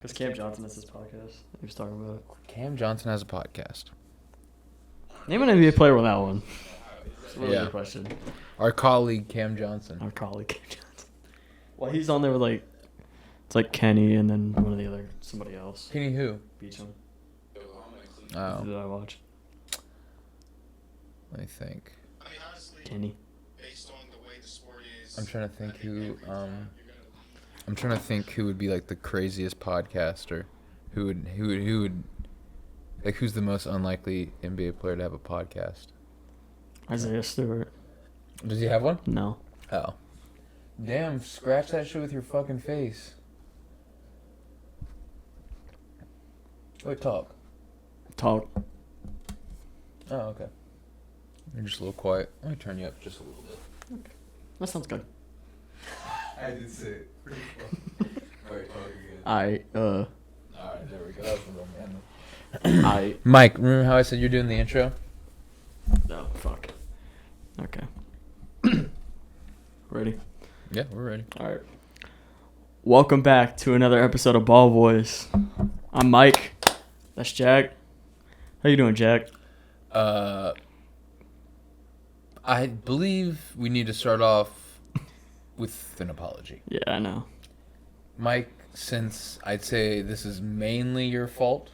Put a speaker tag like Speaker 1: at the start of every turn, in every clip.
Speaker 1: Because Cam Johnson has his podcast. He was talking about it.
Speaker 2: Cam Johnson has a podcast.
Speaker 1: Name an NBA player with that one. It's a really good question.
Speaker 2: Our colleague Cam Johnson.
Speaker 1: Our colleague Cam Johnson. Well, he's on there with it's like Kenny and then one of the other, somebody else.
Speaker 2: Kenny who?
Speaker 1: Beacham.
Speaker 2: Oh.
Speaker 1: Who did I watch?
Speaker 2: Let me think.
Speaker 1: Kenny.
Speaker 2: I'm trying to think who. I'm trying to think who would be like the craziest podcaster. Who would like who's the most unlikely NBA player to have a podcast?
Speaker 1: Isaiah Stewart.
Speaker 2: Does he have one?
Speaker 1: No.
Speaker 2: Oh. Damn! Scratch that shit with your fucking face. Wait, talk.
Speaker 1: Talk.
Speaker 2: Oh, okay. You're just a little quiet. Let me turn you up just a little bit.
Speaker 1: Okay. That sounds good.
Speaker 2: I did say it pretty well. Alright, talk again. Alright, there we go. That was a man. Mike, remember how I said you're doing the intro?
Speaker 1: No, fuck. Okay. Ready?
Speaker 2: Yeah, we're ready.
Speaker 1: Alright. Welcome back to another episode of Ball Boys. I'm Mike. That's Jack. How you doing, Jack?
Speaker 2: I believe we need to start off with an apology.
Speaker 1: Yeah, I know.
Speaker 2: Mike, since I'd say this is mainly your fault.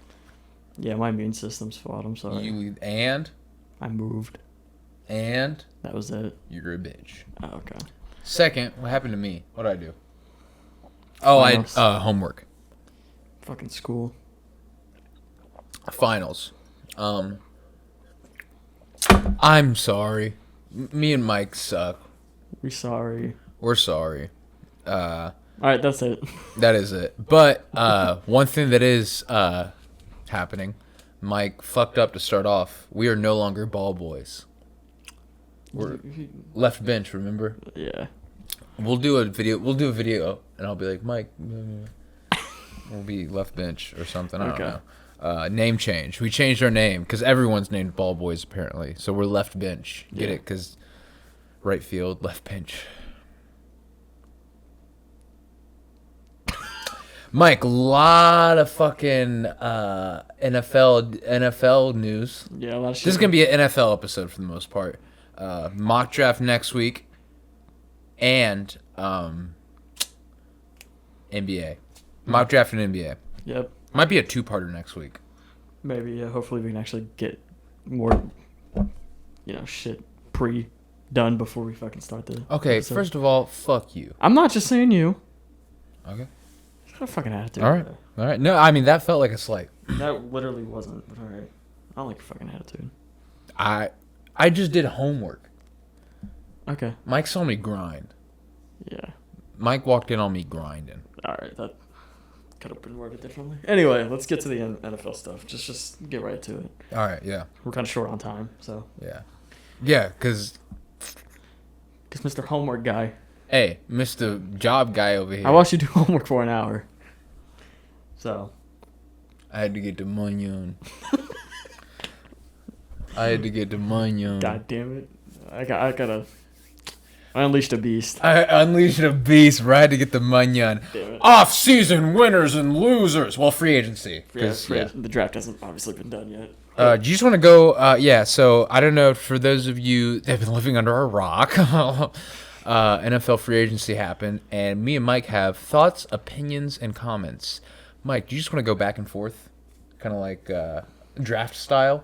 Speaker 1: Yeah, my immune system's fault. I'm sorry.
Speaker 2: I
Speaker 1: moved.
Speaker 2: And
Speaker 1: that was it.
Speaker 2: You're a bitch.
Speaker 1: Oh, okay.
Speaker 2: Second, what happened to me? What did I do? Oh,
Speaker 1: Finals.
Speaker 2: Homework.
Speaker 1: Fucking school.
Speaker 2: Finals. I'm sorry. Me and Mike suck.
Speaker 1: We're sorry.
Speaker 2: We're sorry.
Speaker 1: All right, that's it.
Speaker 2: That is it. But one thing that is happening, Mike fucked up to start off. We are no longer Ball Boys. We're LeftBench, remember?
Speaker 1: Yeah.
Speaker 2: We'll do a video, and I'll be like, Mike, we'll be LeftBench or something. I don't know. Name change. We changed our name because everyone's named Ball Boys apparently. So we're LeftBench. Get it? Because right field, left bench. Mike, a lot of fucking NFL news.
Speaker 1: Yeah, a lot of shit.
Speaker 2: This is gonna be an NFL episode for the most part. Mock draft next week, and NBA. Mock draft and NBA.
Speaker 1: Yep.
Speaker 2: Might be a two-parter next week.
Speaker 1: Maybe, yeah. Hopefully we can actually get more, shit pre-done before we fucking start the
Speaker 2: Okay,
Speaker 1: episode.
Speaker 2: first of all, fuck you.
Speaker 1: I'm not just saying you.
Speaker 2: Okay.
Speaker 1: Got a fucking attitude.
Speaker 2: All right. No, I mean, that felt like a slight.
Speaker 1: That literally wasn't, but all right. I don't like your fucking attitude.
Speaker 2: I just did homework.
Speaker 1: Okay.
Speaker 2: Mike saw me grind.
Speaker 1: Yeah.
Speaker 2: Mike walked in on me grinding.
Speaker 1: All right, that could have been worded differently. Anyway, let's get to the NFL stuff. Just get right to it.
Speaker 2: All right, yeah.
Speaker 1: We're kind of short on time, so.
Speaker 2: Yeah. Yeah, because
Speaker 1: Mr. Homework Guy.
Speaker 2: Hey, Mr. Job Guy over here.
Speaker 1: I watched you do homework for an hour. So.
Speaker 2: I had to get the money on. God
Speaker 1: damn it. I unleashed a beast.
Speaker 2: I unleashed a beast, right? I had to get the money on. Off-season winners and losers. Well, free agency.
Speaker 1: The draft hasn't obviously been done yet.
Speaker 2: Do you just want to go? So I don't know. For those of you that have been living under a rock, NFL free agency happened, and me and Mike have thoughts, opinions, and comments. Mike, do you just want to go back and forth? Kind of like draft style?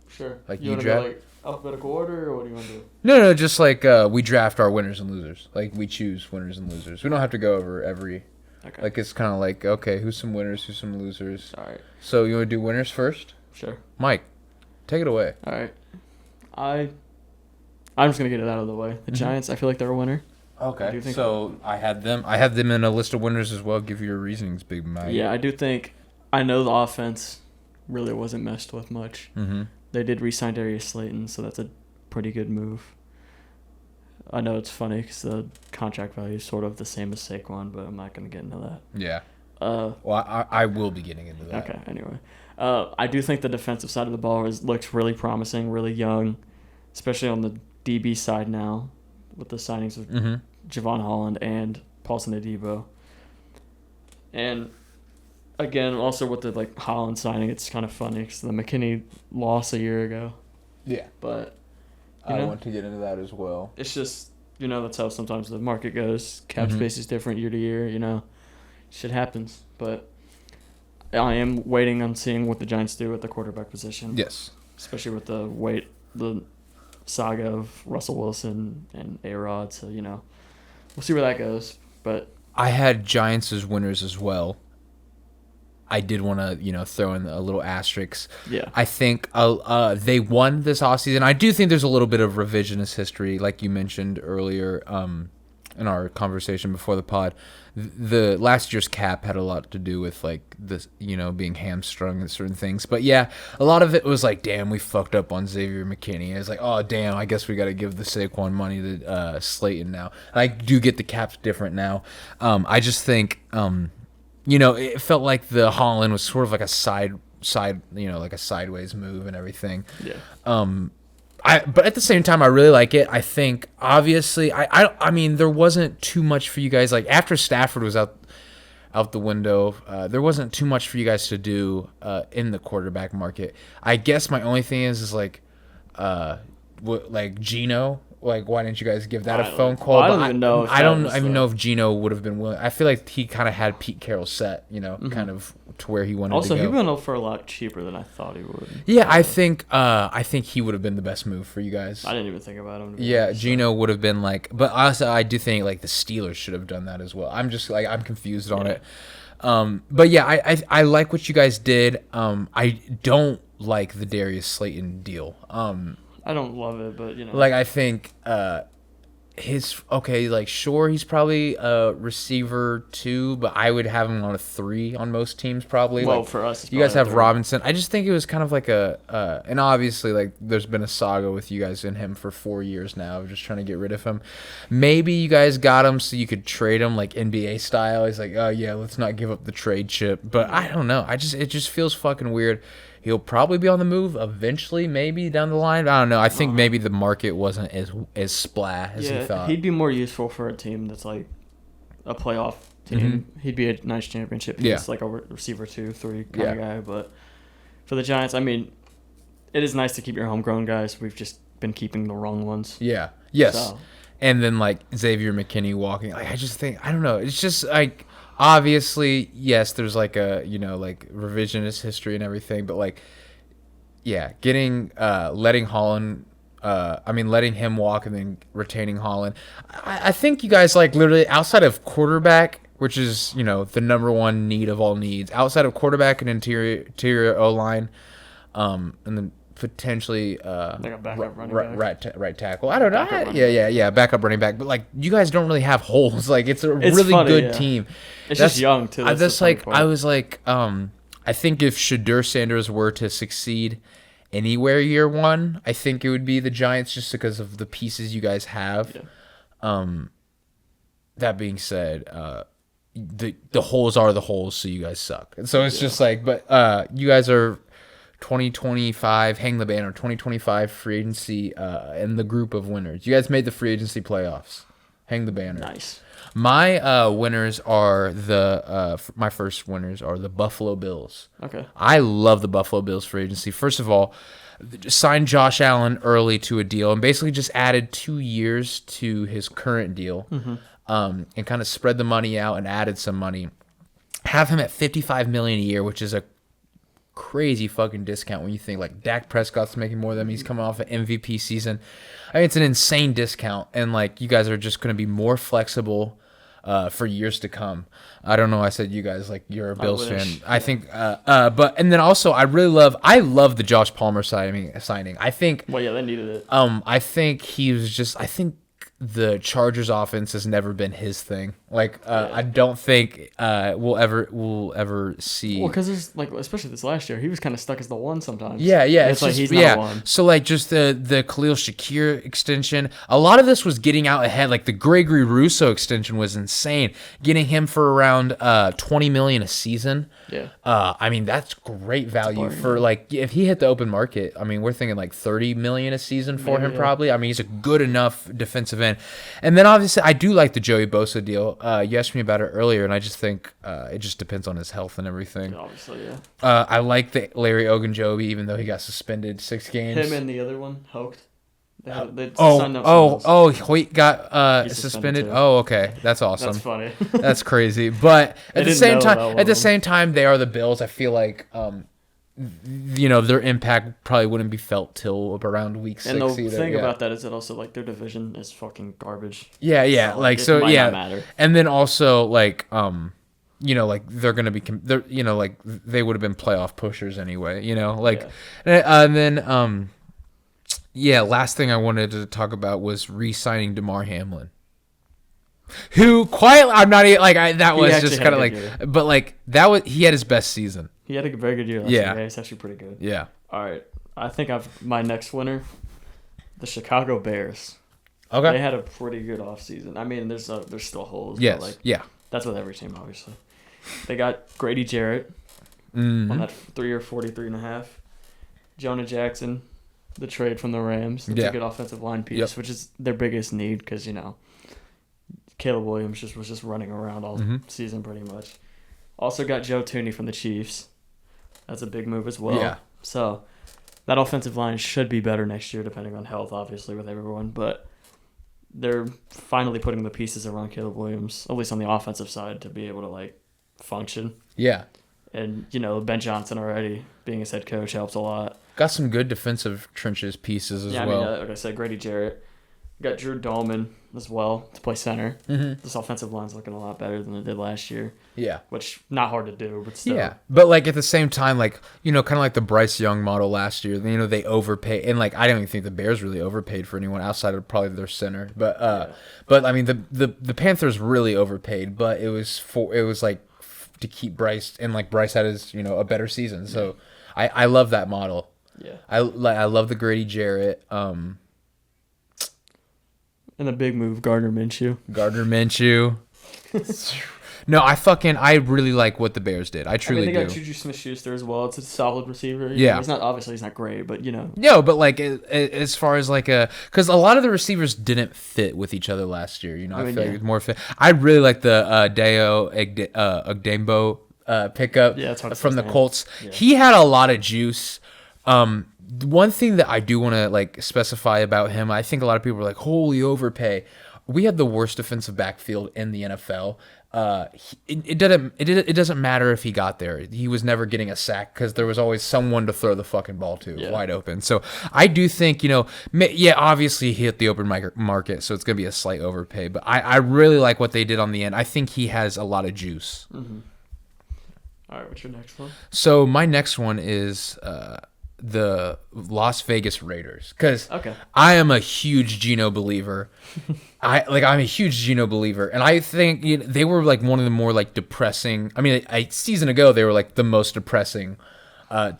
Speaker 1: Sure.
Speaker 2: Like
Speaker 1: you want to
Speaker 2: draft?
Speaker 1: go like alphabetical order, or what do you want to do?
Speaker 2: No, just like we draft our winners and losers. Like we choose winners and losers. We don't have to go over every.
Speaker 1: Okay.
Speaker 2: Like it's kind of like, okay, who's some winners, who's some losers.
Speaker 1: All right.
Speaker 2: So you want to do winners first?
Speaker 1: Sure.
Speaker 2: Mike, take it away.
Speaker 1: All right. I'm just gonna get it out of the way. The Giants, I feel like they're a winner.
Speaker 2: Okay. So I had them in a list of winners as well. Give your reasonings, big Mike.
Speaker 1: Yeah, I do think. I know the offense really wasn't messed with much.
Speaker 2: Mm-hmm.
Speaker 1: They did re-sign Darius Slayton, so that's a pretty good move. I know it's funny because the contract value is sort of the same as Saquon, but I'm not going to get into that.
Speaker 2: Yeah. Well, I will be getting into that.
Speaker 1: Okay, anyway. I do think the defensive side of the ball looks really promising, really young, especially on the DB side now with the signings of Javon Holland and Paulson Adebo. And again, also with the like Holland signing, it's kind of funny because the McKinney lost a year ago.
Speaker 2: Yeah.
Speaker 1: But
Speaker 2: I want to get into that as well.
Speaker 1: it's just that's how sometimes the market goes. Cap space is different year to year. Shit happens. But I am waiting on seeing what the Giants do at the quarterback position.
Speaker 2: Yes.
Speaker 1: Especially with the saga of Russell Wilson and A-Rod. So, we'll see where that goes. But
Speaker 2: I had Giants as winners as well. I did want to, throw in a little asterisk.
Speaker 1: yeah,
Speaker 2: I think they won this offseason. I do think there's a little bit of revisionist history, like you mentioned earlier in our conversation before the pod. The last year's cap had a lot to do with like this, being hamstrung and certain things. But yeah, a lot of it was like, damn, we fucked up on Xavier McKinney. It's like, oh damn, I guess we got to give the Saquon money to Slayton now. I do get the cap's different now. I just think. It felt like the Holland was sort of like a side, like a sideways move and everything.
Speaker 1: yeah.
Speaker 2: But at the same time, I really like it. I think obviously, I mean, there wasn't too much for you guys. Like after Stafford was out the window, there wasn't too much for you guys to do in the quarterback market. I guess my only thing is like Geno. Like, why didn't you guys give that a phone call?
Speaker 1: Well, I don't even know.
Speaker 2: I don't even know if Geno would have been willing. I feel like he kind of had Pete Carroll set, kind of to where he wanted
Speaker 1: also,
Speaker 2: to go.
Speaker 1: Also, he went up for a lot cheaper than I thought he would.
Speaker 2: Yeah, I think he would have been the best move for you guys.
Speaker 1: I didn't even think about him.
Speaker 2: Yeah, Geno would have been like, but also I do think like the Steelers should have done that as well. I'm just like I'm confused on it. But yeah, I like what you guys did. I don't like the Darius Slayton deal.
Speaker 1: I don't love it, but
Speaker 2: like I think sure he's probably a receiver 2, but I would have him on a 3 on most teams probably.
Speaker 1: Well,
Speaker 2: like,
Speaker 1: for us,
Speaker 2: you guys have Robinson. I just think it was kind of like and obviously like there's been a saga with you guys and him for 4 years now, just trying to get rid of him. Maybe you guys got him so you could trade him like NBA style. He's like, oh yeah, let's not give up the trade chip. But I don't know. It just feels fucking weird. He'll probably be on the move eventually, maybe down the line. I don't know. I think maybe the market wasn't as splat as he thought.
Speaker 1: He'd be more useful for a team that's like a playoff team. Mm-hmm. He'd be a nice championship piece, like a receiver 2, 3 kind of guy. But for the Giants, I mean, it is nice to keep your homegrown guys. We've just been keeping the wrong ones.
Speaker 2: Yeah. Yes. So. And then like Xavier McKinney walking. Like I just think I don't know. It's just like. Obviously, yes, there's like a, like revisionist history and everything, but like, yeah, letting Holland, letting him walk and then retaining Holland. I think you guys like literally outside of quarterback, which is, the number one need of all needs, outside of quarterback and interior O-line, and then potentially
Speaker 1: like a backup running back.
Speaker 2: Right tackle. I don't know. Backup running back. But like you guys don't really have holes. Like it's really funny, good team.
Speaker 1: It's just young too.
Speaker 2: I was like, I think if Shadur Sanders were to succeed anywhere year 1, I think it would be the Giants just because of the pieces you guys have. Yeah. That being said, the holes are the holes, so you guys suck. And so it's just like, but you guys are 2025, hang the banner, 2025 free agency in the group of winners. You guys made the free agency playoffs. Hang the banner.
Speaker 1: Nice.
Speaker 2: My winners are my first winners are the Buffalo Bills.
Speaker 1: Okay.
Speaker 2: I love the Buffalo Bills free agency. First of all, signed Josh Allen early to a deal and basically just added 2 years to his current deal, and kind of spread the money out and added some money. Have him at $55 million a year, which is a crazy fucking discount when you think like Dak Prescott's making more than him. He's coming off an MVP season. I mean, it's an insane discount, and like you guys are just going to be more flexible for years to come. I don't know. I said you guys like you're a Bills fan. I think, and then also I love the Josh Palmer signing. I think.
Speaker 1: Well, yeah, they needed it.
Speaker 2: I think he was just. I think the Chargers offense has never been his thing. Like, I don't think we'll ever see.
Speaker 1: Well, because there's like, especially this last year, he was kind of stuck as the one sometimes.
Speaker 2: Yeah.
Speaker 1: It's like he's not one.
Speaker 2: So like, just the Khalil Shakir extension. A lot of this was getting out ahead. Like the Gregory Rousseau extension was insane. Getting him for around $20 million a season.
Speaker 1: Yeah.
Speaker 2: I mean that's great value for like if he hit the open market. I mean we're thinking like $30 million a season for him probably. I mean he's a good enough defensive end. And then obviously I do like the Joey Bosa deal. you asked me about it earlier, and I just think it just depends on his health and everything.
Speaker 1: Obviously, yeah.
Speaker 2: I like the Larry Ogunjobi, even though he got suspended 6 games.
Speaker 1: Him and the other one, Hoked.
Speaker 2: Hoyt got suspended.
Speaker 1: Too.
Speaker 2: Oh, okay, that's awesome.
Speaker 1: That's funny.
Speaker 2: That's crazy. But at the same time, they are the Bills. I feel like their impact probably wouldn't be felt till around week 6.
Speaker 1: And the thing about that is that also like their division is fucking garbage.
Speaker 2: Yeah, yeah.
Speaker 1: So, might not matter.
Speaker 2: And then also like they're gonna be they would have been playoff pushers anyway. And then last thing I wanted to talk about was re-signing DeMar Hamlin. Who quietly, I'm not even that was just kind of he had his best season.
Speaker 1: He had a very good year last year. Yeah, it's actually pretty good.
Speaker 2: Yeah.
Speaker 1: All right. I think my next winner, the Chicago Bears.
Speaker 2: Okay.
Speaker 1: They had a pretty good offseason. I mean, there's still holes.
Speaker 2: Yes.
Speaker 1: But
Speaker 2: yeah.
Speaker 1: That's with every team, obviously. They got Grady Jarrett
Speaker 2: on
Speaker 1: that 3-year, 43.5. Jonah Jackson, the trade from the Rams. That's a good offensive line piece, which is their biggest need because, Caleb Williams was just running around all season pretty much. Also got Joe Tooney from the Chiefs. That's a big move as well.
Speaker 2: Yeah.
Speaker 1: So that offensive line should be better next year, depending on health, obviously, with everyone. But they're finally putting the pieces around Caleb Williams, at least on the offensive side, to be able to function.
Speaker 2: Yeah.
Speaker 1: And Ben Johnson already being his head coach helps a lot.
Speaker 2: Got some good defensive trenches pieces as well.
Speaker 1: Yeah, I mean, like I said, Grady Jarrett. Got Drew Dolman as well to play center.
Speaker 2: Mm-hmm.
Speaker 1: This offensive line's looking a lot better than it did last year.
Speaker 2: Yeah.
Speaker 1: Which, not hard to do, but still.
Speaker 2: Yeah. But, at the same time, kind of like the Bryce Young model last year, they overpay. And, I don't even think the Bears really overpaid for anyone outside of probably their center. But, I mean, the Panthers really overpaid, but it was to keep Bryce, and, Bryce had his, a better season. So, I love that model.
Speaker 1: Yeah. I
Speaker 2: love the Grady Jarrett,
Speaker 1: and a big move, Gardner Minshew.
Speaker 2: No, I really like what the Bears did. I truly do.
Speaker 1: They got Juju Smith-Schuster as well. It's a solid receiver.
Speaker 2: Yeah.
Speaker 1: He's not great, but
Speaker 2: No, but as far as because a lot of the receivers didn't fit with each other last year. I feel like it's more fit. I really like the Deo Ogdembo pickup from the Colts. Yeah. He had a lot of juice. One thing that I do want to specify about him, I think a lot of people are holy overpay. We had the worst defensive backfield in the NFL. It doesn't matter if he got there. He was never getting a sack because there was always someone to throw the fucking ball to wide open. So I do think, obviously he hit the open market, so it's going to be a slight overpay. But I really like what they did on the end. I think he has a lot of juice.
Speaker 1: Mm-hmm. All right, what's your next one?
Speaker 2: So my next one is the Las Vegas Raiders, because I am a huge Geno believer. I'm a huge Geno believer, and I think they were one of the more depressing. I mean, a season ago they were the most depressing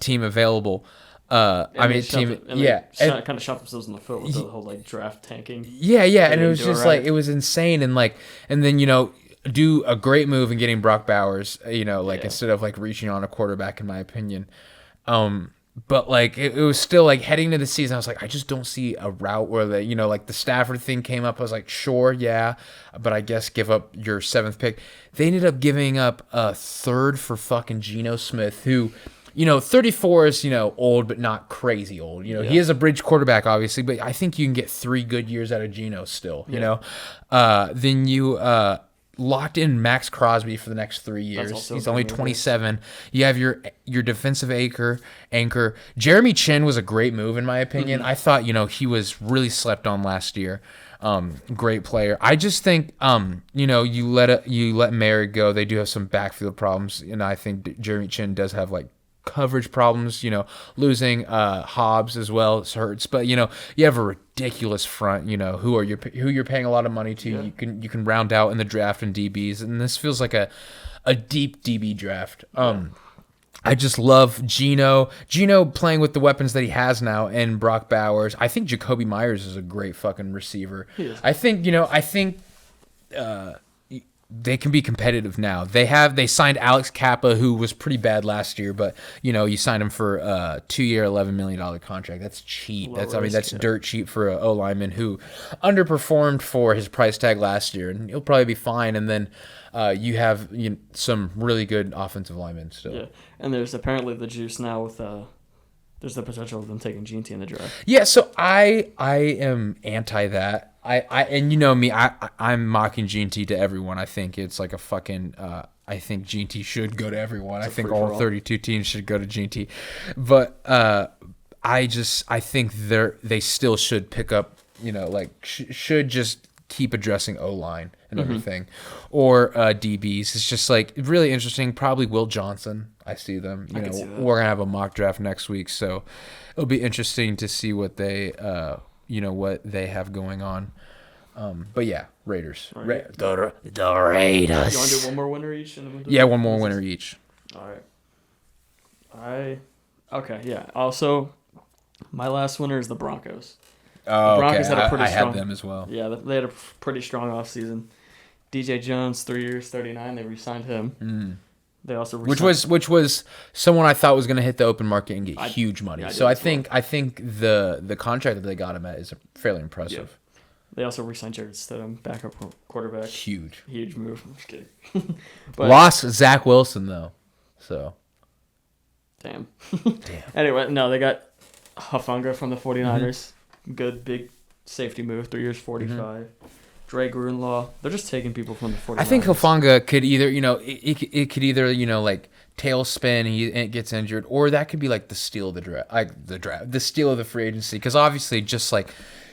Speaker 2: team available.
Speaker 1: Kind of shot themselves in the foot with the whole draft tanking.
Speaker 2: Yeah, and it was just it was insane, and then do a great move in getting Brock Bowers. Instead of reaching on a quarterback, in my opinion. But it was still heading to the season, I was I just don't see a route where the Stafford thing came up. I was sure, yeah, but I guess give up your 7th pick. They ended up giving up a 3rd for fucking Geno Smith, who 34 is old but not crazy old. He is a bridge quarterback, obviously, but I think you can get 3 good years out of Geno still. Then you locked in Max Crosby for the next 3 years. He's only 27. You have your defensive anchor. Jeremy Chin was a great move, in my opinion. I thought, he was really slept on last year. Great player. I just think, you let Merritt go. They do have some backfield problems, and I think Jeremy Chin does have coverage problems. Losing Hobbs as well hurts, but you have a ridiculous front. Who you're paying a lot of money to. Yeah. You can round out in the draft and DBs, and this feels like a deep DB draft. I just love Geno playing with the weapons that he has now, and Brock Bowers. I think Jacoby Myers is a great fucking receiver.
Speaker 1: He is.
Speaker 2: they can be competitive now. They signed Alex Kappa, who was pretty bad last year, but you signed him for a 2-year, $11 million contract. That's cheap. That's dirt cheap for an O lineman who underperformed for his price tag last year, and he'll probably be fine. And then you have some really good offensive linemen still.
Speaker 1: Yeah, and there's apparently the juice now with there's the potential of them taking Gene-T in the draft.
Speaker 2: Yeah, so I am anti that. And you know me, I'm mocking Gene-T to everyone. I think it's like a fucking. I think Gene-T should go to everyone. I think all 32 teams should go to Gene-T, but I think they still should pick up. Should just keep addressing O-line and everything, or DBs. It's just like really interesting. Probably Will Johnson. I see them. We're gonna have a mock draft next week, so it'll be interesting to see what they what they have going on. But yeah, Raiders.
Speaker 1: Right.
Speaker 2: The Raiders.
Speaker 1: You want to do one more winner each?
Speaker 2: Yeah, one more winner each.
Speaker 1: All right. Okay, yeah. Also, my last winner is the Broncos.
Speaker 2: Oh,
Speaker 1: the Broncos
Speaker 2: okay.
Speaker 1: had a pretty
Speaker 2: I
Speaker 1: strong,
Speaker 2: had them as well.
Speaker 1: Yeah, they had a pretty strong offseason. DJ Jones, 3 years, 39. They re-signed him. They also
Speaker 2: which was someone I thought was going to hit the open market and get huge money. So I think the contract that they got him at is fairly impressive.
Speaker 1: Yeah. They also re-signed Jared Stidham, backup quarterback.
Speaker 2: Huge
Speaker 1: move. I'm just kidding.
Speaker 2: Lost Zach Wilson though, so
Speaker 1: damn. Anyway, no, they got Hufanga from the 49ers. Good big safety move. 3 years, 45. Dre Grunlaw. They're just taking people from the 49ers.
Speaker 2: I think Hufanga could either, it could either, like tailspin and it gets injured, or that could be like the steal of the draft, the steal of the free agency. Because obviously, just like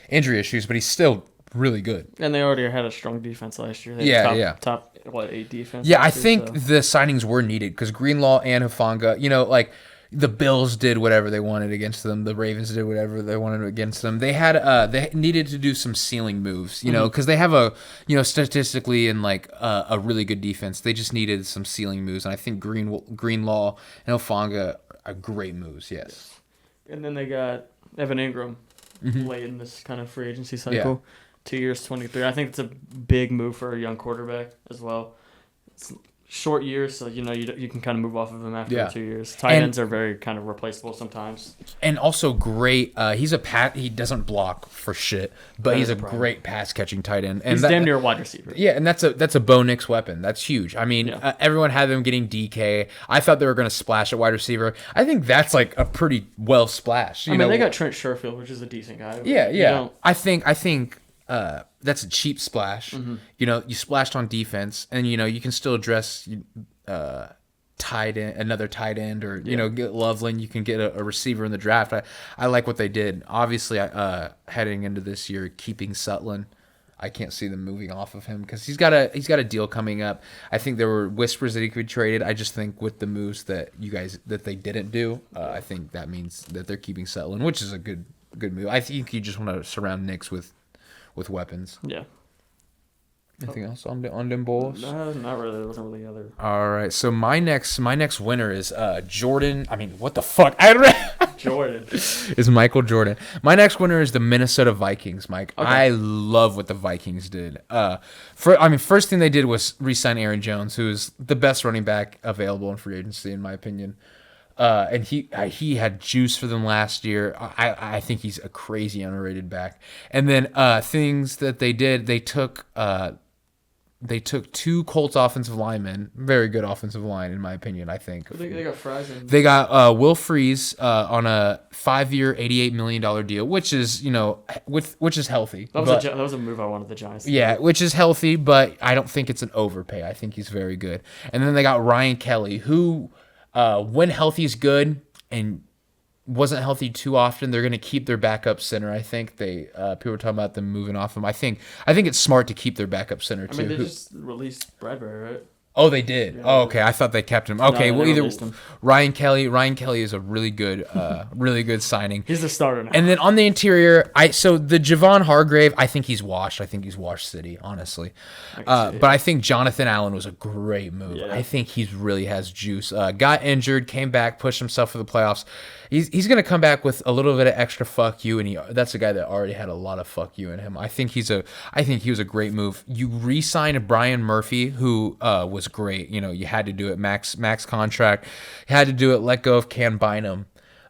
Speaker 2: injury issues, but he's still really good.
Speaker 1: And they already had a strong defense last year. They had top 8 defense.
Speaker 2: Yeah, I think the signings were needed because Greenlaw and Hufanga, the Bills did whatever they wanted against them. The Ravens did whatever they wanted against them. They had they needed to do some ceiling moves, because they have a statistically and like a really good defense. They just needed some ceiling moves, and I think Greenlaw and Hufanga are great moves. Yes.
Speaker 1: And then they got Evan Ingram late in this kind of free agency cycle. 2 years, 23. I think it's a big move for a young quarterback as well. It's short years, so you can kind of move off of him after 2 years. Tight ends are very kind of replaceable sometimes. And
Speaker 2: also great. He doesn't block for shit, but he's a great pass catching tight end. And
Speaker 1: he's damn near a wide receiver.
Speaker 2: Yeah, and that's a Bo Nix weapon. That's huge. I mean, everyone had them getting DK. I thought they were going to splash at wide receiver. I think that's like a pretty well splash.
Speaker 1: They got Trent Sherfield, which is a decent guy.
Speaker 2: Yeah. I think. That's a cheap splash. You splashed on defense, and you can still address another tight end, or get Loveland. You can get a receiver in the draft. I like what they did. Obviously, heading into this year, keeping Sutton, I can't see them moving off of him because he's got a deal coming up. I think there were whispers that he could be traded. I just think with the moves that they didn't do, I think that means that they're keeping Sutton, which is a good move. I think you just want to surround Nix with weapons.
Speaker 1: Yeah.
Speaker 2: Anything else on them Bulls?
Speaker 1: No, not really. There wasn't really other.
Speaker 2: All right. So my next winner is Jordan. I mean, what the fuck?
Speaker 1: Jordan.
Speaker 2: Is Michael Jordan. My next winner is the Minnesota Vikings, Mike.
Speaker 1: Okay.
Speaker 2: I love what the Vikings did. First thing they did was re-sign Aaron Jones, who is the best running back available in free agency, in my opinion. And he had juice for them last year. I think he's a crazy underrated back. And then things that they did, they took 2 Colts offensive linemen, very good offensive line in my opinion. I think
Speaker 1: they got Fries.
Speaker 2: They got Will Freeze on a 5-year, $88 million deal, which is which is healthy.
Speaker 1: That was a move I wanted the Giants to do.
Speaker 2: Yeah, which is healthy, but I don't think it's an overpay. I think he's very good. And then they got Ryan Kelly, who. When healthy is good and wasn't healthy too often, they're going to keep their backup center. I think people were talking about them moving off him. I think it's smart to keep their backup center too.
Speaker 1: I mean, they just released Bradbury, right?
Speaker 2: Oh, they did.
Speaker 1: Yeah,
Speaker 2: Oh, okay. I thought they kept him. Okay,
Speaker 1: No,
Speaker 2: well,
Speaker 1: they
Speaker 2: either
Speaker 1: released him.
Speaker 2: Ryan Kelly is a really good signing.
Speaker 1: He's the starter now.
Speaker 2: And then on the interior, so the Javon Hargrave, I think he's washed. I think he's washed city, honestly. But I think Jonathan Allen was a great move.
Speaker 1: Yeah.
Speaker 2: I think he really has juice. Got injured, came back, pushed himself for the playoffs. He's going to come back with a little bit of extra fuck you, and that's a guy that already had a lot of fuck you in him. I think he was a great move. You re-signed Brian Murphy, who was great. You know, you had to do it. Max contract. You had to do it. Let go of Cam Bynum.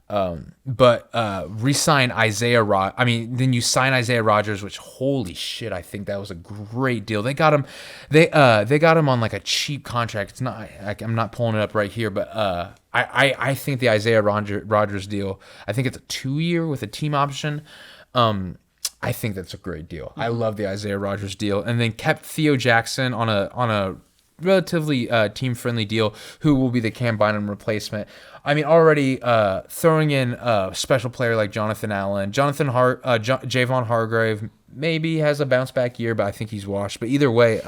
Speaker 2: But re-sign then you sign Isaiah Rodgers, which holy shit, I think that was a great deal. They got him, they got him on like a cheap contract. It's not, I'm not pulling it up right here, but I think the Isaiah Rodgers deal, I think it's a 2-year with a team option. I think that's a great deal. I love the Isaiah Rodgers deal, and then kept Theo Jackson on a relatively team-friendly deal, who will be the Cam Bynum replacement. I mean, already throwing in a special player like Jonathan Allen, Javon Hargrave maybe has a bounce-back year, but I think he's washed. But either way,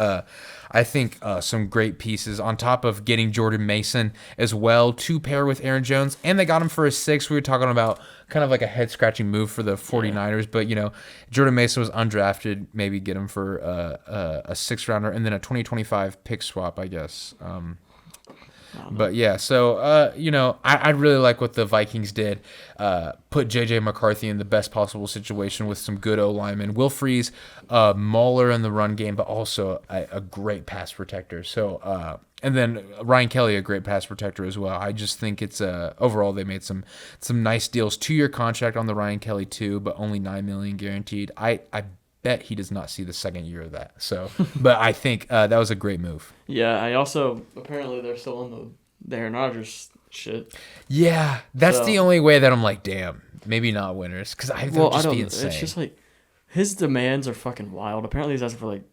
Speaker 2: I think some great pieces on top of getting Jordan Mason as well to pair with Aaron Jones, and they got him for a 6. We were talking about kind of like a head-scratching move for the 49ers, but, you know, Jordan Mason was undrafted. Maybe get him for a 6th-rounder and then a 2025 pick swap, I guess. But, yeah, so, you know, I really like what the Vikings did. Put J.J. McCarthy in the best possible situation with some good O-linemen. Will Freeze, mauler in the run game, but also a great pass protector. So, and then Ryan Kelly, a great pass protector as well. I just think it's overall they made some nice deals. 2-year contract on the Ryan Kelly too, but only $9 million guaranteed. I bet he does not see the second year of that. So, but I think that was a great move.
Speaker 1: Yeah, I also apparently they're still on the Aaron Rodgers shit.
Speaker 2: Yeah, that's the only way that I'm like, damn, maybe not winners, because I would just be insane.
Speaker 1: It's just like his demands are fucking wild. Apparently he's asking for like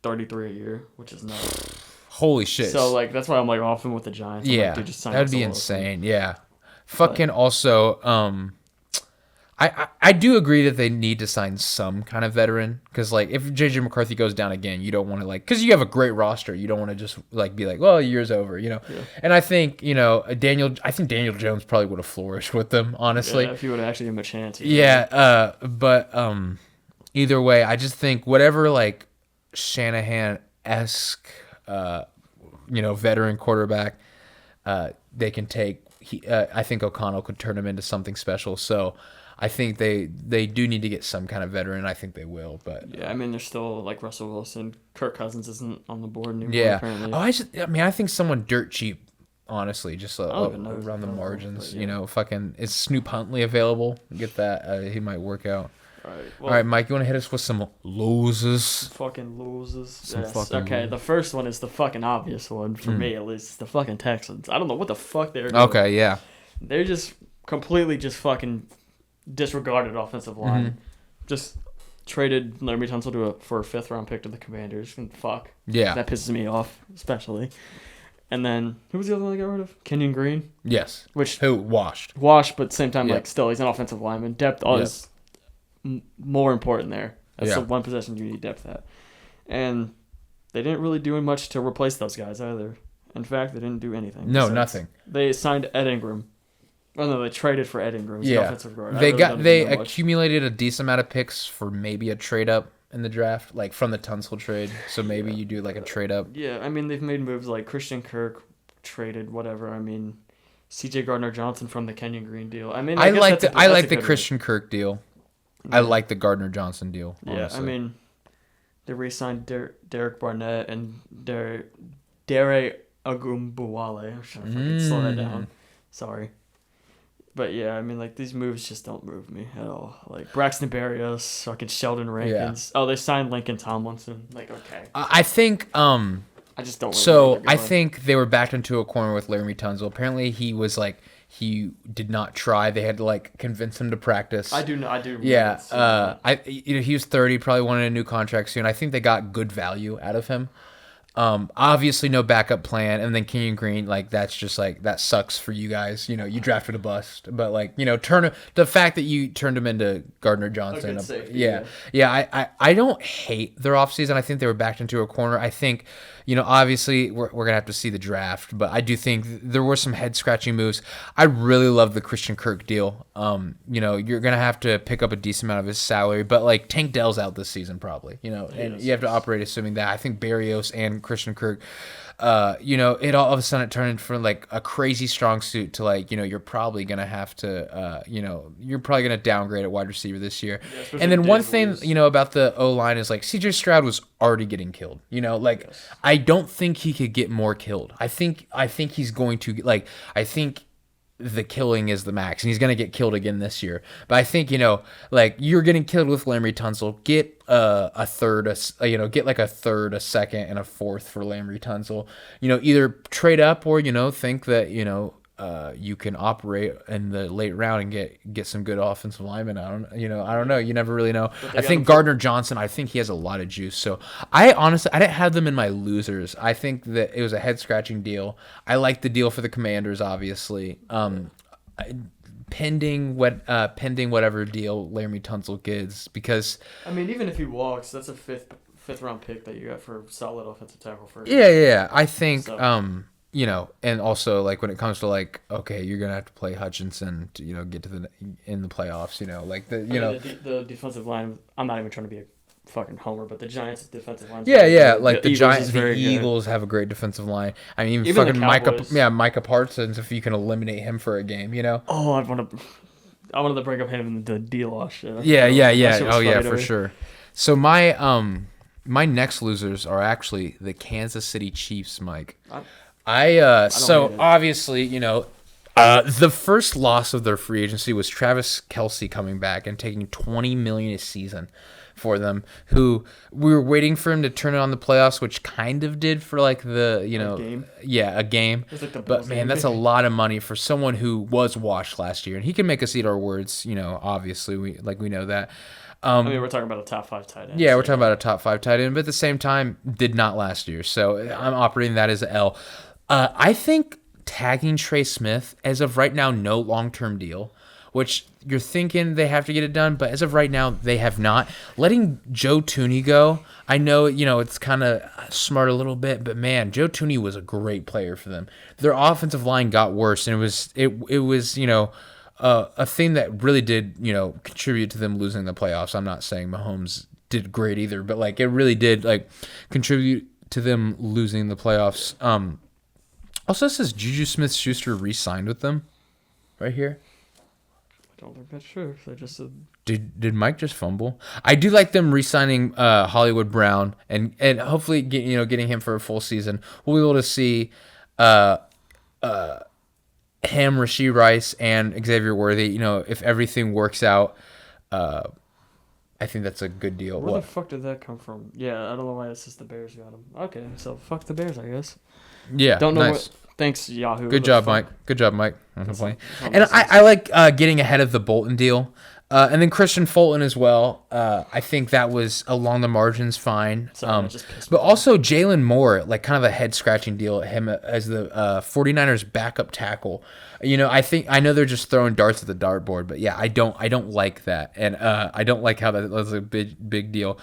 Speaker 1: 33 a year, which is nuts.
Speaker 2: Holy shit.
Speaker 1: So, like, that's why I'm, like, off him with the Giants.
Speaker 2: Yeah,
Speaker 1: like, just
Speaker 2: that would be insane. Yeah. Fucking also, I do agree that they need to sign some kind of veteran, because, like, if J.J. McCarthy goes down again, you don't want to, like, because you have a great roster. You don't want to just, like, be like, well, year's over, you know? Yeah. And I think, you know, Daniel Jones probably would have flourished with them, honestly.
Speaker 1: Yeah, if you would have actually given him a chance.
Speaker 2: Yeah, but either way, I just think whatever, like, Shanahan-esque you know, veteran quarterback they can take. I think O'Connell could turn him into something special. So I think they do need to get some kind of veteran. I think they will. But
Speaker 1: yeah, I mean, there's still like Russell Wilson. Kirk Cousins isn't on the board anymore.
Speaker 2: Yeah.
Speaker 1: Apparently.
Speaker 2: I think someone dirt cheap. Honestly, just around the margins.
Speaker 1: Yeah.
Speaker 2: You know, fucking is Snoop Huntley available? Get that. He might work out.
Speaker 1: All
Speaker 2: right, Mike, you want to hit us with some losers?
Speaker 1: Fucking losers.
Speaker 2: Okay,
Speaker 1: the first one is the fucking obvious one, for me at least. The fucking Texans. I don't know what the fuck they're doing.
Speaker 2: Okay, yeah.
Speaker 1: They're just completely just fucking disregarded offensive line.
Speaker 2: Mm-hmm.
Speaker 1: Just traded Laremy Tunsil for a 5th-round pick to the Commanders. And fuck.
Speaker 2: Yeah.
Speaker 1: That pisses me off, especially. And then, who was the other one they got rid of? Kenyon Green?
Speaker 2: Yes.
Speaker 1: Who
Speaker 2: washed,
Speaker 1: but at the same time, like, still, he's an offensive lineman. Depth is more important there. That's the one possession you need depth at. And they didn't really do much to replace those guys either. In fact, they didn't do anything.
Speaker 2: No, nothing.
Speaker 1: They signed Ed Ingram. Oh no, they traded for Ed Ingram. He's an offensive guard.
Speaker 2: They accumulated a decent amount of picks for maybe a trade up in the draft, like from the Tunsil trade. So maybe you do like a trade up.
Speaker 1: Yeah, I mean, they've made moves like Christian Kirk traded whatever. I mean, C.J. Gardner-Johnson from the Kenyon Green deal. I mean, I like the
Speaker 2: Christian Kirk deal. I like the Gardner-Johnson deal, honestly.
Speaker 1: Yeah, I mean, they re-signed Derek Barnett and Dare Agumbuwale. I'm trying to fucking slow that down. Sorry. But yeah, I mean, like, these moves just don't move me at all. Like, Braxton Berrios, fucking Sheldon Rankins. Yeah. Oh, they signed Lincoln Tomlinson. Like, okay.
Speaker 2: I think,
Speaker 1: I just don't really
Speaker 2: So, I think they were backed into a corner with Laremy Tunsil. Apparently, he was, like, he did not try. They had to, like, convince him to practice.
Speaker 1: I do.
Speaker 2: Yeah. He was 30, probably wanted a new contract soon. I think they got good value out of him. Obviously no backup plan, and then Kenyon Green, like that's just like that sucks for you guys. You know, you drafted a bust, but like the fact that you turned him into Gardner Johnson,
Speaker 1: safety,
Speaker 2: I don't hate their offseason. I think they were backed into a corner. I think, obviously we're gonna have to see the draft, but I do think there were some head scratching moves. I really love the Christian Kirk deal. You're gonna have to pick up a decent amount of his salary, but like Tank Dell's out this season probably. And you have to operate assuming that. I think Barrios and Christian Kirk, it all of a sudden it turned from like a crazy strong suit to like, you're probably going to have to, you're probably going to downgrade at wide receiver this year. Yeah, and then one thing, about the O-line is like CJ Stroud was already getting killed, I don't think he could get more killed. I think he's going to I think the killing is the max, and he's going to get killed again this year. But I think, you're getting killed with Larry Tunsil. Get a third, get like a third, a second, and a fourth for Larry Tunsil. Either trade up or, think that, you can operate in the late round and get some good offensive linemen. I don't know. You never really know. I think Gardner Johnson, I think he has a lot of juice. So I didn't have them in my losers. I think that it was a head scratching deal. I like the deal for the Commanders, obviously. Pending whatever deal Laremy Tunsil gets, because
Speaker 1: even if he walks, that's a fifth round pick that you got for solid offensive tackle first.
Speaker 2: Yeah. I think so. And also like when it comes to like, okay, you're gonna have to play Hutchinson to get to in the playoffs.
Speaker 1: The defensive line. I'm not even trying to be a fucking homer, but the Giants' defensive line.
Speaker 2: Like the Giants, the Eagles have a great defensive line. Even fucking Micah Parsons, if you can eliminate him for a game,
Speaker 1: Oh, I wanted to bring up him in the D-Law shit.
Speaker 2: Yeah. Oh yeah, for sure. So my next losers are actually the Kansas City Chiefs, Mike. Obviously, the first loss of their free agency was Travis Kelce coming back and taking $20 million a season for them, who we were waiting for him to turn it on the playoffs, which kind of did for like the,
Speaker 1: a game.
Speaker 2: Yeah, a game.
Speaker 1: Like
Speaker 2: but man, that's a lot of money for someone who was washed last year, and he can make us eat our words, obviously we know that.
Speaker 1: We're talking about a top 5 tight end.
Speaker 2: Yeah, we're talking about a top 5 tight end, but at the same time, did not last year. So I'm operating that as an L. I think tagging Trey Smith, as of right now, no long-term deal, which you're thinking they have to get it done, but as of right now, they have not. Letting Joe Thuney go, I know, it's kind of smart a little bit, but man, Joe Thuney was a great player for them. Their offensive line got worse, and it was a thing that really did, contribute to them losing the playoffs. I'm not saying Mahomes did great either, but like it really did contribute to them losing the playoffs. Also, it says Juju Smith-Schuster re-signed with them, right here.
Speaker 1: I don't think that's true. They just said.
Speaker 2: Did Mike just fumble? I do like them re-signing Hollywood Brown and hopefully getting him for a full season. We'll be able to see him, Rashee Rice, and Xavier Worthy. If everything works out, I think that's a good deal.
Speaker 1: Where the fuck did that come from? Yeah, I don't know why it's just the Bears got him. Okay, so fuck the Bears, I guess.
Speaker 2: Yeah,
Speaker 1: don't know.
Speaker 2: Nice.
Speaker 1: Thanks, Yahoo.
Speaker 2: Good job, Mike. And I like getting ahead of the Bolton deal, and then Christian Fulton as well. I think that was along the margins fine.
Speaker 1: Sorry,
Speaker 2: but also Jalen Moore, like kind of a head scratching deal. Him as the 49ers backup tackle. I know they're just throwing darts at the dartboard, but yeah, I don't like that, and I don't like how that was a big deal.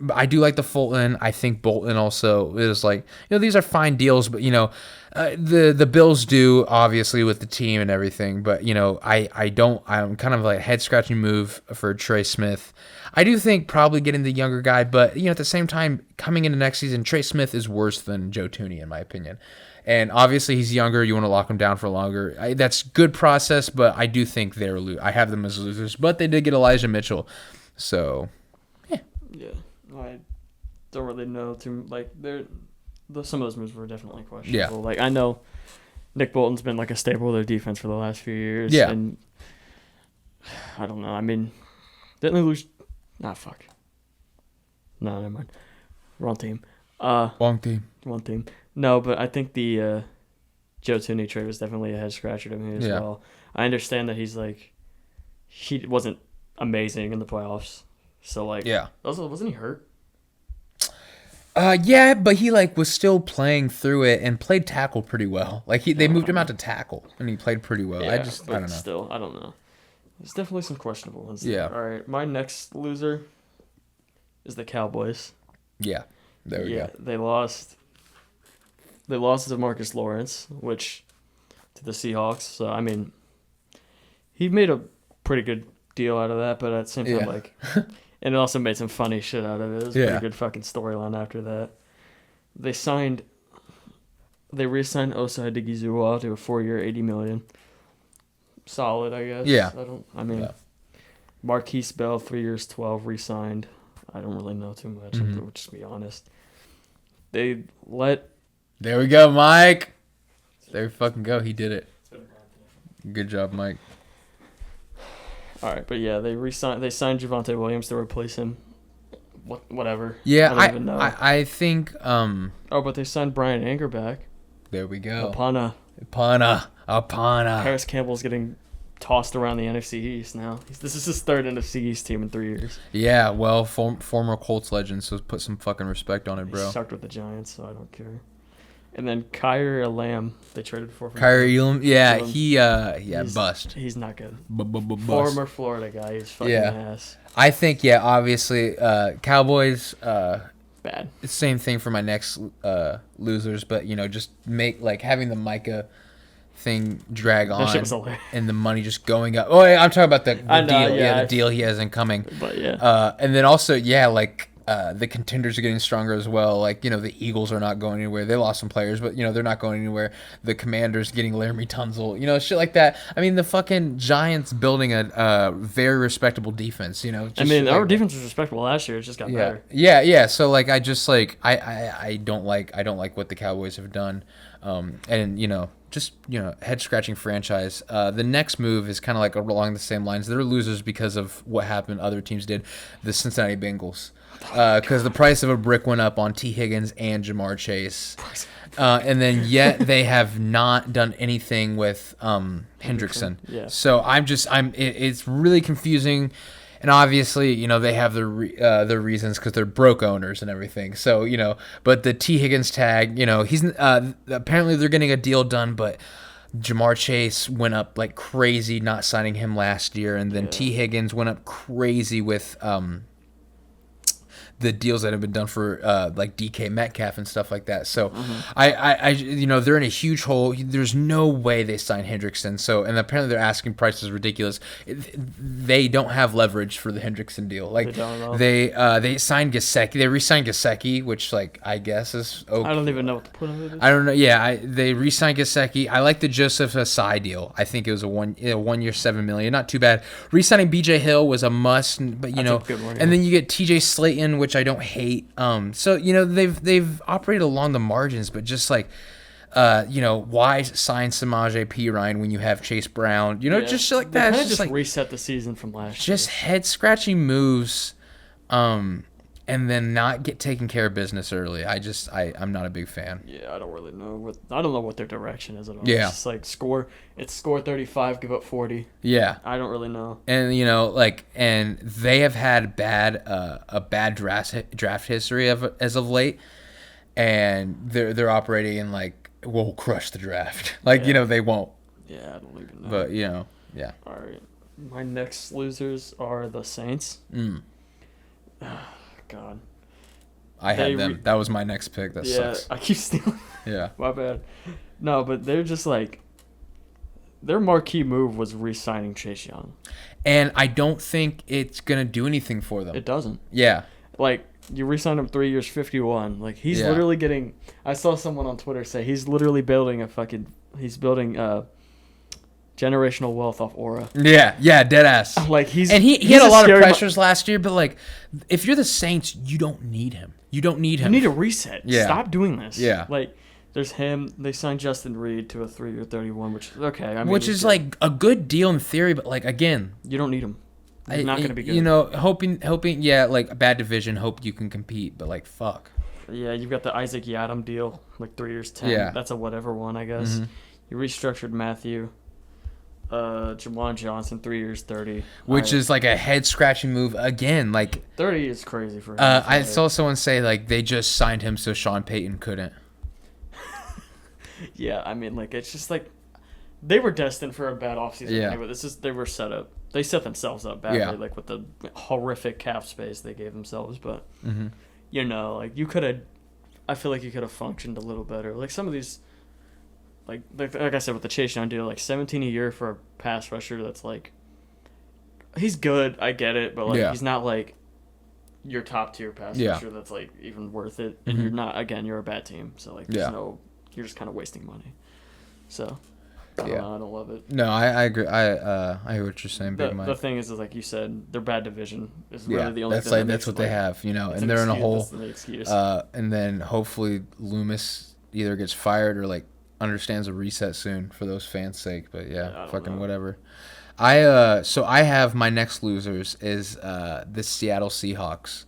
Speaker 2: But I do like the Fulton. I think Bolton also is like, these are fine deals, but the Bills do obviously with the team and everything, but I'm kind of like a head scratching move for Trey Smith. I do think probably getting the younger guy, but at the same time, coming into next season, Trey Smith is worse than Joe Thuney in my opinion. And obviously he's younger. You want to lock him down for longer. That's good process, but I do think I have them as losers. But they did get Elijah Mitchell, so
Speaker 1: yeah. I don't really know too some of those moves were definitely questionable.
Speaker 2: Yeah.
Speaker 1: I know Nick Bolton's been like a staple of their defense for the last few years.
Speaker 2: Yeah.
Speaker 1: And I don't know. Didn't they lose? Fuck. No, never mind. Wrong team.
Speaker 2: Wrong team.
Speaker 1: No, but I think the Joe Thuney trade was definitely a head scratcher to me as well. I understand that he wasn't amazing in the playoffs. So, also, wasn't he hurt?
Speaker 2: Yeah, but he like was still playing through it and played tackle pretty well. Like they moved him out to tackle and he played pretty well.
Speaker 1: Yeah,
Speaker 2: I don't know.
Speaker 1: Still, I don't know. There's definitely some questionable ones.
Speaker 2: Yeah.
Speaker 1: All right, my next loser is the Cowboys.
Speaker 2: Yeah. There we go.
Speaker 1: They lost. They lost to Marcus Lawrence, which to the Seahawks. So I mean, he made a pretty good deal out of that, but at the same time, like, and it also made some funny shit out of it. It was a pretty good fucking storyline after that. They re-signed Osai Odighizuwa to a 4-year, $80 million. Solid, I guess.
Speaker 2: Yeah.
Speaker 1: Marquise Bell, 3 years, 12, re-signed. I don't really know too much. I'll just be honest. There
Speaker 2: we go, Mike. There we fucking go. He did it. Good job, Mike.
Speaker 1: All right, but yeah, they signed Javonte Williams to replace him. Whatever.
Speaker 2: Yeah,
Speaker 1: I don't even know.
Speaker 2: I think.
Speaker 1: But they signed Brian Anger back.
Speaker 2: There we go.
Speaker 1: Apana. Paris Campbell's getting tossed around the NFC East now. This is his third NFC East team in 3 years.
Speaker 2: Yeah, well, former Colts legend, so put some fucking respect on it, bro.
Speaker 1: He sucked with the Giants, so I don't care. And then Kyrie Elam, they traded for.
Speaker 2: Kyrie Elam, he bust.
Speaker 1: He's not good.
Speaker 2: Bust.
Speaker 1: Former Florida guy, he's fucking ass.
Speaker 2: I think, obviously, Cowboys.
Speaker 1: Bad.
Speaker 2: It's the same thing for my next losers, but just make having the Micah thing drag on and the money just going up. Oh, yeah, I'm talking about the deal. The deal he has incoming.
Speaker 1: But
Speaker 2: and then also, the contenders are getting stronger as well. The Eagles are not going anywhere. They lost some players, but they're not going anywhere. The Commanders getting Laramie Tunsil, shit like that. I mean, the fucking Giants building a very respectable defense.
Speaker 1: Our defense was respectable last year. It just got better.
Speaker 2: Yeah. So I just I don't like what the Cowboys have done. Head scratching franchise. The next move is kind of along the same lines. They're losers because of what happened. Other teams did. The Cincinnati Bengals. Because the price of a brick went up on T. Higgins and Jamar Chase. And then yet they have not done anything with Hendrickson.
Speaker 1: Yeah.
Speaker 2: So it's really confusing. And obviously, they have their reasons because they're broke owners and everything. So, but the T. Higgins tag, he's apparently they're getting a deal done, but Jamar Chase went up like crazy not signing him last year, and then T. Higgins went up crazy with the deals that have been done for DK Metcalf and stuff like that. So I they're in a huge hole. There's no way they sign Hendrickson. So, and apparently their asking price is ridiculous. They don't have leverage for the Hendrickson deal. They signed Gesicki. They re-signed Gesicki, which I guess is okay.
Speaker 1: I don't even know what the point of it is.
Speaker 2: I don't know. Yeah, they re-signed Gesicki. I like the Joseph Asai deal. I think it was a 1 year, $7 million. Not too bad. Re-signing BJ Hill was a must, but
Speaker 1: That's a good one,
Speaker 2: and then you get TJ Slayton, which I don't hate. So they've operated along the margins, but just why sign Samaje Perine when you have Chase Brown? Just shit like that.
Speaker 1: They just reset the season from last year.
Speaker 2: Just head scratching moves, and then not get taken care of business early. I'm not a big fan.
Speaker 1: Yeah, I don't really know I don't know what their direction is at all.
Speaker 2: Yeah.
Speaker 1: It's just score 35, give up 40.
Speaker 2: Yeah.
Speaker 1: I don't really know.
Speaker 2: And and they have had a bad draft history as of late, and they're operating in we'll crush the draft. They won't.
Speaker 1: Yeah, I don't even know.
Speaker 2: But yeah.
Speaker 1: All right. My next losers are the Saints. God.
Speaker 2: I had them. That was my next pick. That sucks.
Speaker 1: I keep stealing.
Speaker 2: Yeah.
Speaker 1: My bad. No, but they're just their marquee move was re-signing Chase Young.
Speaker 2: And I don't think it's going to do anything for them.
Speaker 1: It doesn't.
Speaker 2: Yeah.
Speaker 1: You re-signed him 3 years, 51. He's literally getting... I saw someone on Twitter say he's literally building generational wealth off Aura.
Speaker 2: Yeah, dead ass.
Speaker 1: He
Speaker 2: had a lot of pressures last year, but if you're the Saints, you don't need him. You need
Speaker 1: a reset.
Speaker 2: Yeah.
Speaker 1: Stop doing this.
Speaker 2: Yeah.
Speaker 1: There's him. They signed Justin Reed to a 3-year, 31, which is okay.
Speaker 2: Which is a good deal in theory, but again,
Speaker 1: you don't need him. He's not going to be good.
Speaker 2: Hoping, a bad division, hope you can compete, but fuck.
Speaker 1: Yeah, you've got the Isaac Yiadom deal, 3 years, 10.
Speaker 2: Yeah.
Speaker 1: That's a whatever one, I guess. You restructured Matthew. Jawan Johnson, 3 years, 30.
Speaker 2: Which is like a head scratching move again. Like
Speaker 1: 30 is crazy for him.
Speaker 2: I saw someone say like they just signed him so Sean Payton couldn't.
Speaker 1: Yeah, I mean, like it's just like they were destined for a bad offseason.
Speaker 2: Yeah.
Speaker 1: Anyway, they were set up. They set themselves up badly,
Speaker 2: Yeah.
Speaker 1: like with the horrific cap space they gave themselves. But
Speaker 2: Mm-hmm.
Speaker 1: you know, like you could have. I feel like you could have functioned a little better. Like some of these, like I said with the Chase Young deal, like 17 a year for a pass rusher. That's like, he's good. I get it, but like he's not like your top tier pass rusher. That's like even worth it. And you're not. Again, you're a bad team, so like there's no. You're just kind of wasting money. So. I don't know, I don't love it.
Speaker 2: No, I agree. I hear what you're saying, Big Mike.
Speaker 1: The thing is like you said, their bad division is really the only thing.
Speaker 2: That's what they have, you know, and they're in a hole. And then hopefully Loomis either gets fired or like understands a reset soon for those fans' sake. But fucking whatever. So I have my next losers is the Seattle Seahawks.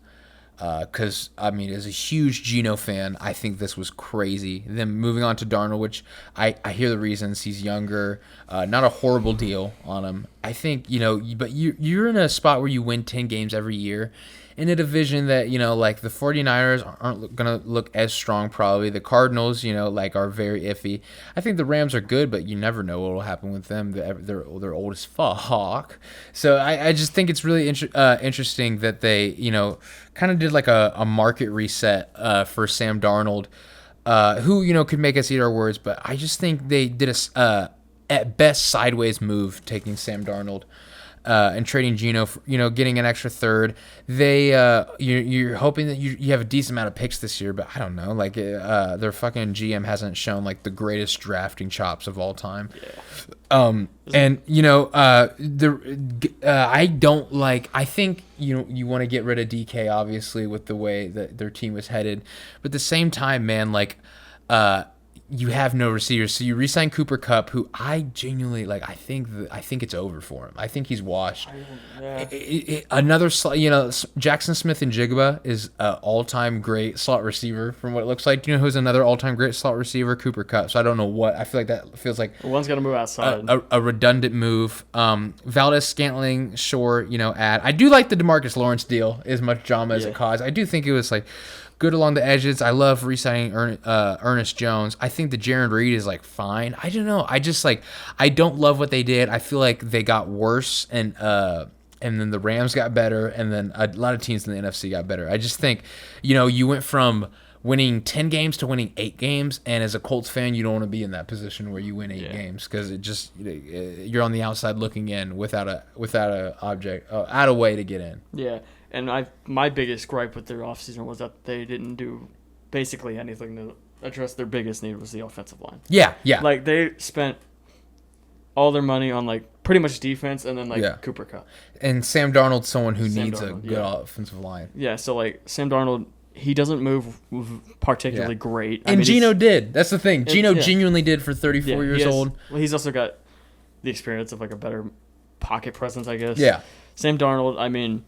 Speaker 2: Because, I mean, as a huge Geno fan, I think this was crazy. Then moving on to Darnold, which I hear the reasons. He's younger. Not a horrible deal on him. I think, you know, but you're in a spot where you win 10 games every year in a division that, you know, like the 49ers aren't going to look as strong probably. The Cardinals, you know, like are very iffy. I think the Rams are good, but you never know what will happen with them. They're old as fuck. So I just think it's really interesting that they, you know, kind of did like a market reset for Sam Darnold, who, you know, could make us eat our words. But I just think they did a, at best, sideways move taking Sam Darnold. And trading Geno, for, you know, getting an extra third. They, you're hoping that you have a decent amount of picks this year, but I don't know. Like, their fucking GM hasn't shown like the greatest drafting chops of all time. Yeah. And you know, I don't like. I think you want to get rid of DK, obviously, with the way that their team was headed, but at the same time, man, like, you have no receivers, so you re-sign Cooper Kupp, who I genuinely like. I think it's over for him. I think he's washed. Another slot, you know, Jackson Smith and Jigba is an all-time great slot receiver from what it looks like. You know who's another all-time great slot receiver? Cooper Kupp. So I don't know what. I feel like that feels like
Speaker 1: one's got to move outside.
Speaker 2: A redundant move. Valdez-Scantling, sure, you know, add. I do like the DeMarcus Lawrence deal as much drama as it caused. I do think it was like good along the edges. I love re-signing Ernest Jones. I think the Jaron Reed is like fine. I don't know. I just like I don't love what they did. I feel like they got worse and then the Rams got better and then a lot of teams in the NFC got better. I just think, you know, you went from winning 10 games to winning 8 games, and as a Colts fan, you don't want to be in that position where you win 8 games because it just you're on the outside looking in without a out a way to get in.
Speaker 1: Yeah. And my biggest gripe with their offseason was that they didn't do basically anything to address their biggest need was the offensive line.
Speaker 2: Yeah.
Speaker 1: Like, they spent all their money on, like, pretty much defense and then, like, Cooper Kupp.
Speaker 2: And Sam Darnold's someone who needs a good offensive line.
Speaker 1: Yeah, so, like, Sam Darnold, he doesn't move particularly great.
Speaker 2: And Geno did. That's the thing. Geno genuinely did for 34 years old.
Speaker 1: Well, he's also got the experience of, like, a better pocket presence, I guess.
Speaker 2: Yeah.
Speaker 1: Sam Darnold, I mean,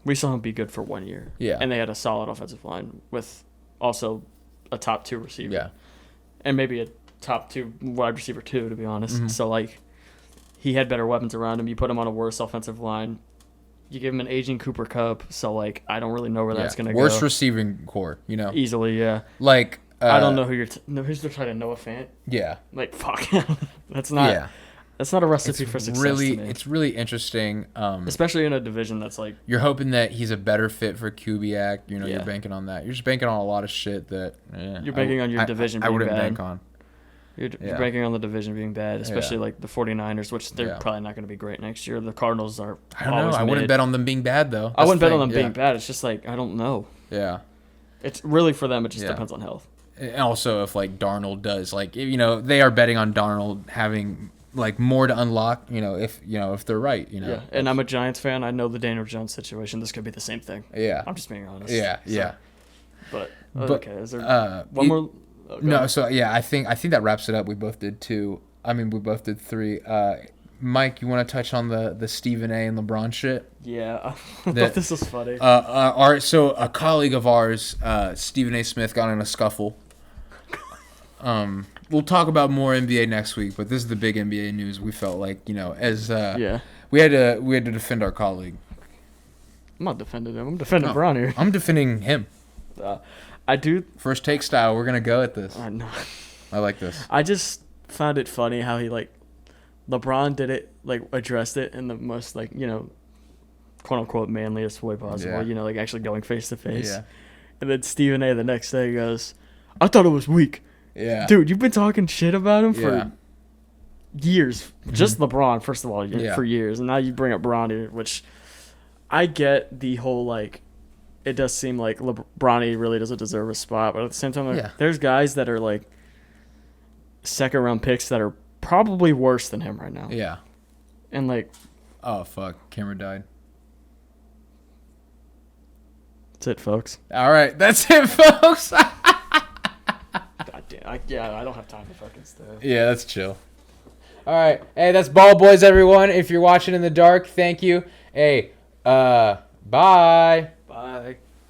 Speaker 1: we saw him be good for 1 year.
Speaker 2: Yeah.
Speaker 1: And they had a solid offensive line with also a top 2 receiver.
Speaker 2: Yeah.
Speaker 1: And maybe a top 2 wide receiver too, to be honest.
Speaker 2: Mm-hmm.
Speaker 1: So, like, he had better weapons around him. You put him on a worse offensive line. You give him an aging Cooper Kupp. So, like, I don't really know where that's going to go.
Speaker 2: Worst receiving core, you know.
Speaker 1: Easily, yeah.
Speaker 2: Like,
Speaker 1: I don't know who who's their tight end, Noah Fant?
Speaker 2: Yeah.
Speaker 1: Like, fuck. That's not. Yeah. That's not a recipe for success. To me.
Speaker 2: It's really interesting,
Speaker 1: especially in a division that's like.
Speaker 2: You're hoping that he's a better fit for Kubiak. You know, you're banking on that. You're just banking on a lot of shit that.
Speaker 1: You're banking on your division being bad. I wouldn't bank on. You're banking on the division being bad, especially like the 49ers, which they're probably not going to be great next year. The Cardinals are.
Speaker 2: I don't know. I wouldn't bet on them being bad though.
Speaker 1: I wouldn't bet on them being bad. It's just like I don't know.
Speaker 2: Yeah.
Speaker 1: It's really for them. It just depends on health.
Speaker 2: And also, if like Darnold does, like you know, they are betting on Darnold having. Like more to unlock, if they're right,
Speaker 1: Yeah, and I'm a Giants fan. I know the Daniel Jones situation. This could be the same thing.
Speaker 2: Yeah,
Speaker 1: I'm just being honest.
Speaker 2: Yeah.
Speaker 1: But okay, is there one more?
Speaker 2: No, so yeah, I think that wraps it up. We both did 2. I mean, we both did 3. Mike, you want to touch on the Stephen A. and LeBron shit?
Speaker 1: Yeah, I thought this was funny.
Speaker 2: So a colleague of ours, Stephen A. Smith, got in a scuffle. we'll talk about more NBA next week, but this is the big NBA news. We felt like, as
Speaker 1: Yeah.
Speaker 2: we had to defend our colleague.
Speaker 1: I'm not defending him. I'm defending Bron here.
Speaker 2: I'm defending him.
Speaker 1: I do.
Speaker 2: First take style. We're gonna go at this.
Speaker 1: I know.
Speaker 2: I like this.
Speaker 1: I just found it funny how he LeBron did it, addressed it in the most quote unquote manliest way possible.
Speaker 2: Yeah.
Speaker 1: Actually going face to face.
Speaker 2: Yeah.
Speaker 1: And then Stephen A. the next day goes, "I thought it was weak."
Speaker 2: Yeah.
Speaker 1: Dude, you've been talking shit about him
Speaker 2: Yeah.
Speaker 1: for years. Just LeBron, first of all,
Speaker 2: Yeah.
Speaker 1: for years, and now you bring up Bronny, which I get the whole it does seem like Bronny really doesn't deserve a spot, but at the same time, there's guys that are second round picks that are probably worse than him right now.
Speaker 2: Yeah.
Speaker 1: And
Speaker 2: oh fuck, camera died.
Speaker 1: That's it, folks.
Speaker 2: All right, that's it, folks.
Speaker 1: God damn, I don't have time for fucking stuff.
Speaker 2: Yeah, that's chill. All right, hey, that's Ball Boys, everyone. If you're watching in the dark, thank you. Hey, bye.
Speaker 1: Bye.